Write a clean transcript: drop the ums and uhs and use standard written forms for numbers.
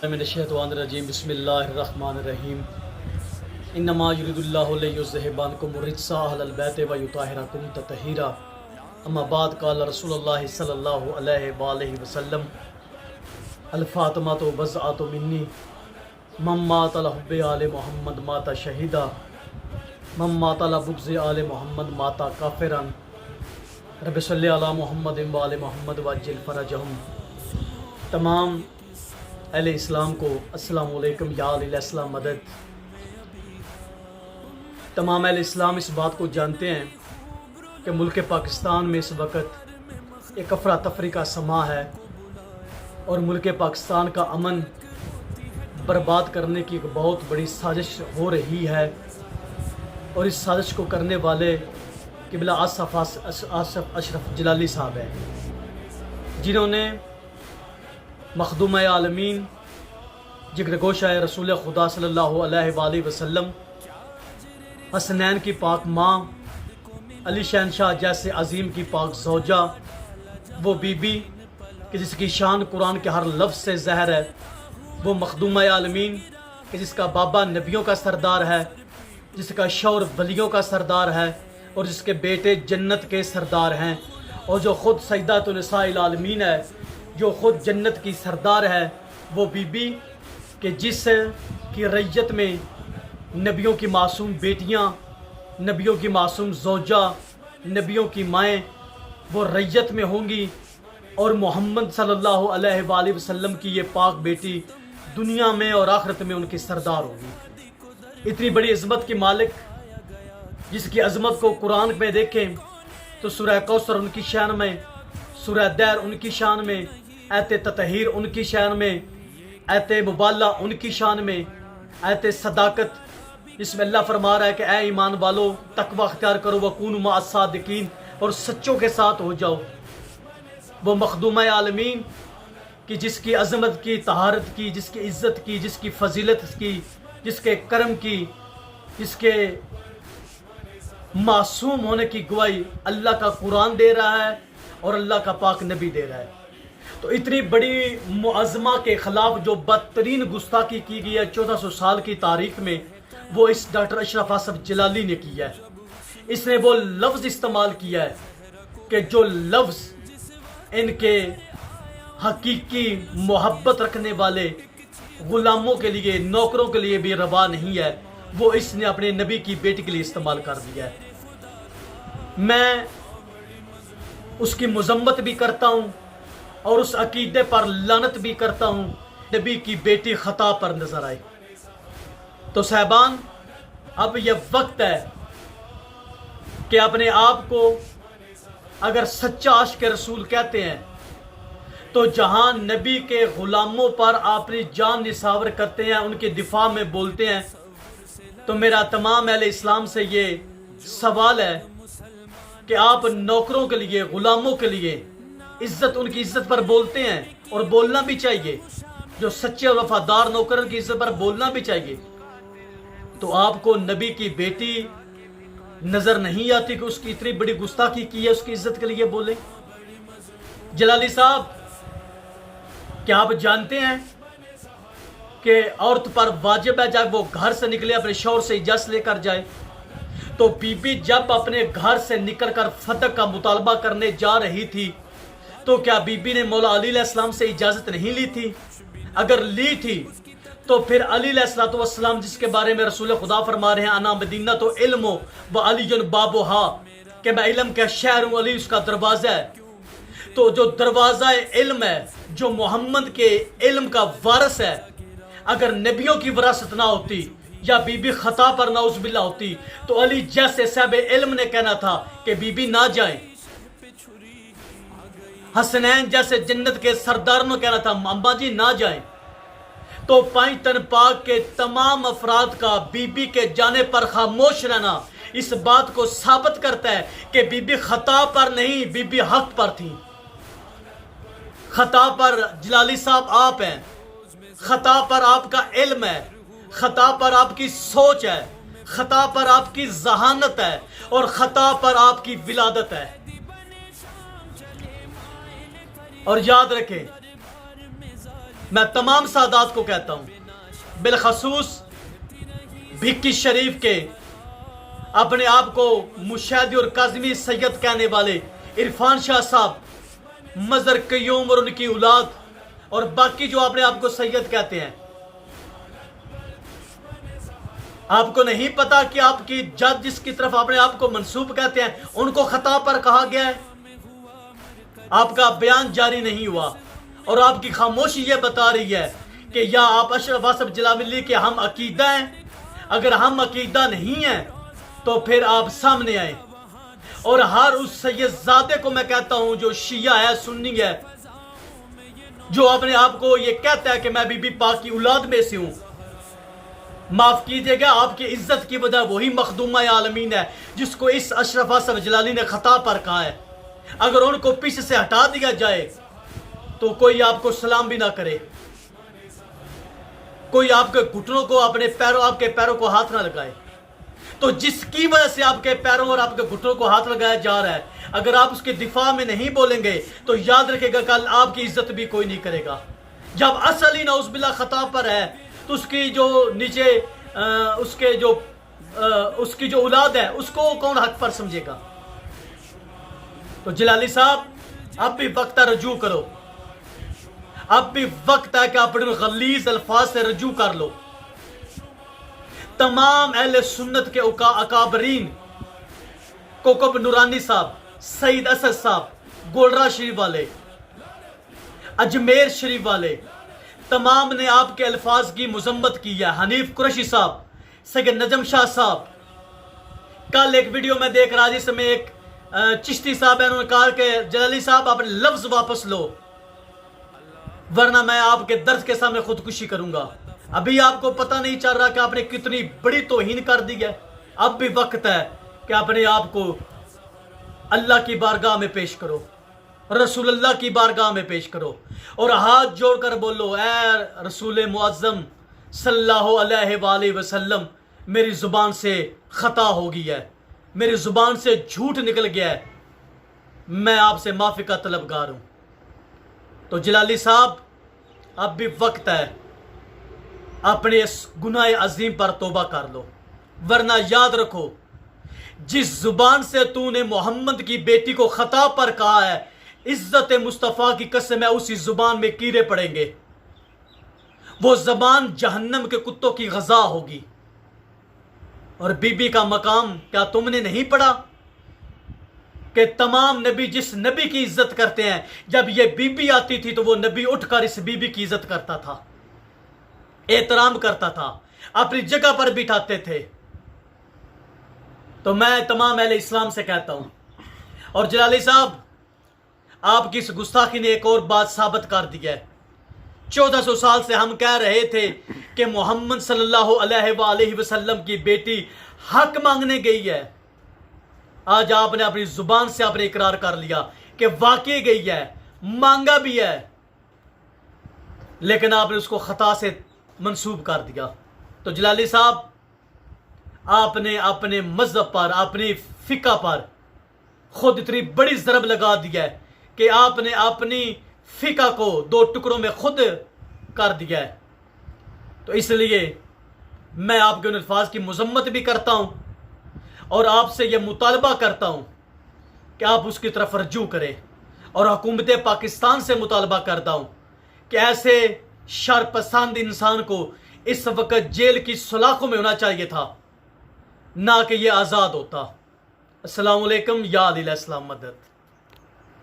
من الشیطان الرجیم بسم اللہ الرحمن الرحیم انما یرید اللہ لیذھب عنکم الرجس اہل البیت ویطہرکم تطہیرا اما بعد قال رسول اللہ صلی اللہ علیہ وآلہ وسلم الفاطمۃ بضعۃ منی من مات لحب آل محمد مات شہیدا من مات لبغض آل محمد مات کافرا رب صلی علی محمد وآل محمد وعجل فرجہم۔ تمام اہل اسلام کو السلام علیکم، یا علیہ السلام مدد۔ تمام اہل اسلام اس بات کو جانتے ہیں کہ ملک پاکستان میں اس وقت ایک افراتفری کا سماں ہے اور ملک پاکستان کا امن برباد کرنے کی ایک بہت بڑی سازش ہو رہی ہے، اور اس سازش کو کرنے والے قبلہ آصف اشرف جلالی صاحب ہیں، جنہوں نے مخدوم عالمین جگر گوشہ رسول خدا صلی اللہ علیہ وآلہ وسلم، حسنین کی پاک ماں، علی شہنشاہ جیسے عظیم کی پاک زوجہ، وہ بی بی کہ جس کی شان قرآن کے ہر لفظ سے زہر ہے، وہ مخدوم عالمین کہ جس کا بابا نبیوں کا سردار ہے، جس کا شوہر ولیوں کا سردار ہے، اور جس کے بیٹے جنت کے سردار ہیں، اور جو خود سیدۃ النساء العالمین ہے، جو خود جنت کی سردار ہے، وہ بی بی کہ جس کی رعیت میں نبیوں کی معصوم بیٹیاں، نبیوں کی معصوم زوجہ، نبیوں کی مائیں وہ رعیت میں ہوں گی، اور محمد صلی اللہ علیہ وآلہ وسلم کی یہ پاک بیٹی دنیا میں اور آخرت میں ان کی سردار ہوگی۔ اتنی بڑی عظمت کی مالک، جس کی عظمت کو قرآن میں دیکھیں تو سورہ کوثر ان کی شان میں، سورہ دیر ان کی شان میں، ایت تطہیر ان کی شان میں، ایت مبالہ ان کی شان میں، ایت صداقت جس میں اللہ فرما رہا ہے کہ اے ایمان والو تقوی اختیار کرو وکونوا مع الصادقین، اور سچوں کے ساتھ ہو جاؤ۔ وہ مخدوم عالمین کی جس کی عظمت کی، طہارت کی، جس کی عزت کی، جس کی فضیلت کی، جس کے کرم کی، جس کے معصوم ہونے کی گواہی اللہ کا قرآن دے رہا ہے اور اللہ کا پاک نبی دے رہا ہے۔ تو اتنی بڑی معظمہ کے خلاف جو بدترین گستاخی کی گئی ہے 1400 سال کی تاریخ میں، وہ اس ڈاکٹر اشرف آصف جلالی نے کیا ہے۔ اس نے وہ لفظ استعمال کیا ہے کہ جو لفظ ان کے حقیقی محبت رکھنے والے غلاموں کے لیے، نوکروں کے لیے بھی روا نہیں ہے، وہ اس نے اپنے نبی کی بیٹی کے لیے استعمال کر دیا ہے۔ میں اس کی مذمت بھی کرتا ہوں اور اس عقیدے پر لعنت بھی کرتا ہوں، نبی کی بیٹی خطا پر نظر آئے تو صاحبان، اب یہ وقت ہے کہ اپنے آپ کو اگر سچا عاشق رسول کہتے ہیں تو جہاں نبی کے غلاموں پر اپنی جان نثار کرتے ہیں، ان کے دفاع میں بولتے ہیں، تو میرا تمام اہل اسلام سے یہ سوال ہے کہ آپ نوکروں کے لیے، غلاموں کے لیے عزت، ان کی عزت پر بولتے ہیں، اور بولنا بھی چاہیے، جو سچے اور وفادار نوکر کی عزت پر بولنا بھی چاہیے، تو آپ کو نبی کی بیٹی نظر نہیں آتی کہ اس کی اتنی بڑی گستاخی کی ہے، اس کی عزت کے لیے بولیں؟ جلالی صاحب، کیا آپ جانتے ہیں کہ عورت پر واجب ہے جب وہ گھر سے نکلے اپنے شوہر سے اجازت لے کر جائے؟ تو بی بی جب اپنے گھر سے نکل کر فتح کا مطالبہ کرنے جا رہی تھی تو کیا بی بی نے مولا علی علیہ السلام سے اجازت نہیں لی تھی؟ اگر لی تھی تو پھر علی علیہ السلام جس کے بارے میں رسول خدا فرما رہے ہیں انا مدینہ تو علم و علی بابوہا، کہ میں علم کا شہر ہوں، علی اس کا دروازہ ہے، تو جو دروازہ علم ہے، جو محمد کے علم کا وارث ہے، اگر نبیوں کی وراثت نہ ہوتی یا بی بی خطا پر نعوذ باللہ ہوتی تو علی جیسے صاحب علم نے کہنا تھا کہ بی بی نہ جائیں، حسنین جیسے جنت کے سردار نے کہنا تھا اماں جی نہ جائیں۔ تو پانچ تن پاک کے تمام افراد کا بی بی کے جانے پر خاموش رہنا اس بات کو ثابت کرتا ہے کہ بی بی خطا پر نہیں، بی بی حق پر تھی۔ خطا پر جلالی صاحب آپ ہیں، خطا پر آپ کا علم ہے، خطا پر آپ کی سوچ ہے، خطا پر آپ کی ذہانت ہے، اور خطا پر آپ کی ولادت ہے۔ اور یاد رکھیں میں تمام سادات کو کہتا ہوں، بالخصوص بھکی شریف کے اپنے آپ کو مشاہدی اور کاظمی سید کہنے والے عرفان شاہ صاحب، مظہر قیوم اور ان کی اولاد، اور باقی جو اپنے آپ کو سید کہتے ہیں، آپ کو نہیں پتا کہ آپ کی جد جس کی طرف اپنے آپ کو منسوب کہتے ہیں ان کو خطا پر کہا گیا ہے؟ آپ کا بیان جاری نہیں ہوا اور آپ کی خاموشی یہ بتا رہی ہے کہ یا آپ اشرف واصف جلاولی کے ہم عقیدہ ہیں، اگر ہم عقیدہ نہیں ہیں تو پھر آپ سامنے آئیں۔ اور ہر اس سید زادے کو میں کہتا ہوں جو شیعہ ہے، سنی ہے، جو اپنے آپ کو یہ کہتا ہے کہ میں بی بی پاک کی اولاد میں سے ہوں، معاف کیجئے گا، آپ کی عزت کی وجہ وہی مخدومہ عالمین ہے جس کو اس اشرف واصف جلالی نے خطا پر کہا ہے۔ اگر ان کو پیچھے سے ہٹا دیا جائے تو کوئی آپ کو سلام بھی نہ کرے، کوئی آپ کے گھٹنوں کو آپ کے پیروں کو ہاتھ نہ لگائے۔ تو جس کی وجہ سے آپ کے پیروں اور آپ کے گھٹنوں کو ہاتھ لگایا جا رہا ہے، اگر آپ اس کے دفاع میں نہیں بولیں گے تو یاد رکھے گا کل آپ کی عزت بھی کوئی نہیں کرے گا۔ جب اصل ہی نعوذ باللہ خطا پر ہے تو اس کی جو نیچے اس کی جو اولاد ہے اس کو کون حق پر سمجھے گا؟ تو جلالی صاحب اب بھی وقت ہے، رجوع کرو، اب بھی وقت ہے کہ اپنے غلیظ الفاظ سے رجوع کر لو۔ تمام اہل سنت کے اکابرین، کوکب نورانی صاحب، سعید اسد صاحب، گولڑا شریف والے، اجمیر شریف والے، تمام نے آپ کے الفاظ کی مذمت کی ہے۔ حنیف قریشی صاحب، سید نجم شاہ صاحب، کل ایک ویڈیو میں دیکھ رہا جس میں ایک چشتی صاحب ہے، انہوں نے کہا کہ جلالی صاحب اپنے لفظ واپس لو ورنہ میں آپ کے درد کے سامنے خودکشی کروں گا۔ ابھی آپ کو پتہ نہیں چل رہا کہ آپ نے کتنی بڑی توہین کر دی ہے۔ اب بھی وقت ہے کہ اپنے آپ کو اللہ کی بارگاہ میں پیش کرو، رسول اللہ کی بارگاہ میں پیش کرو اور ہاتھ جوڑ کر بولو، اے رسول معظم صلی اللہ علیہ وآلہ وسلم، میری زبان سے خطا ہو گئی ہے، میری زبان سے جھوٹ نکل گیا ہے، میں آپ سے معافی کا طلبگار ہوں۔ تو جلالی صاحب اب بھی وقت ہے، اپنے اس گناہ عظیم پر توبہ کر لو، ورنہ یاد رکھو جس زبان سے تو نے محمد کی بیٹی کو خطا پر کہا ہے، عزت مصطفیٰ کی قسم ہے اسی زبان میں کیڑے پڑیں گے، وہ زبان جہنم کے کتوں کی غذا ہوگی۔ اور بی بی کا مقام کیا تم نے نہیں پڑھا کہ تمام نبی جس نبی کی عزت کرتے ہیں، جب یہ بی بی آتی تھی تو وہ نبی اٹھ کر اس بی بی کی عزت کرتا تھا، احترام کرتا تھا، اپنی جگہ پر بٹھاتے تھے۔ تو میں تمام اہل اسلام سے کہتا ہوں، اور جلالی صاحب آپ کی اس گستاخی نے ایک اور بات ثابت کر دی ہے۔ 1400 سال سے ہم کہہ رہے تھے کہ محمد صلی اللہ علیہ وآلہ وسلم کی بیٹی حق مانگنے گئی ہے، آج آپ نے اپنی زبان سے آپ نے اقرار کر لیا کہ واقعی گئی ہے، مانگا بھی ہے، لیکن آپ نے اس کو خطا سے منسوب کر دیا۔ تو جلالی صاحب آپ نے اپنے مذہب پر، اپنی فقہ پر خود اتنی بڑی ضرب لگا دیا ہے کہ آپ نے اپنی فقہ کو 2 ٹکڑوں میں خود کر دیا ہے۔ تو اس لیے میں آپ کے ان الفاظ کی مذمت بھی کرتا ہوں اور آپ سے یہ مطالبہ کرتا ہوں کہ آپ اس کی طرف رجوع کریں، اور حکومت پاکستان سے مطالبہ کرتا ہوں کہ ایسے شرپسند انسان کو اس وقت جیل کی سلاخوں میں ہونا چاہیے تھا، نہ کہ یہ آزاد ہوتا۔ السلام علیکم، یا علی السلام مدد۔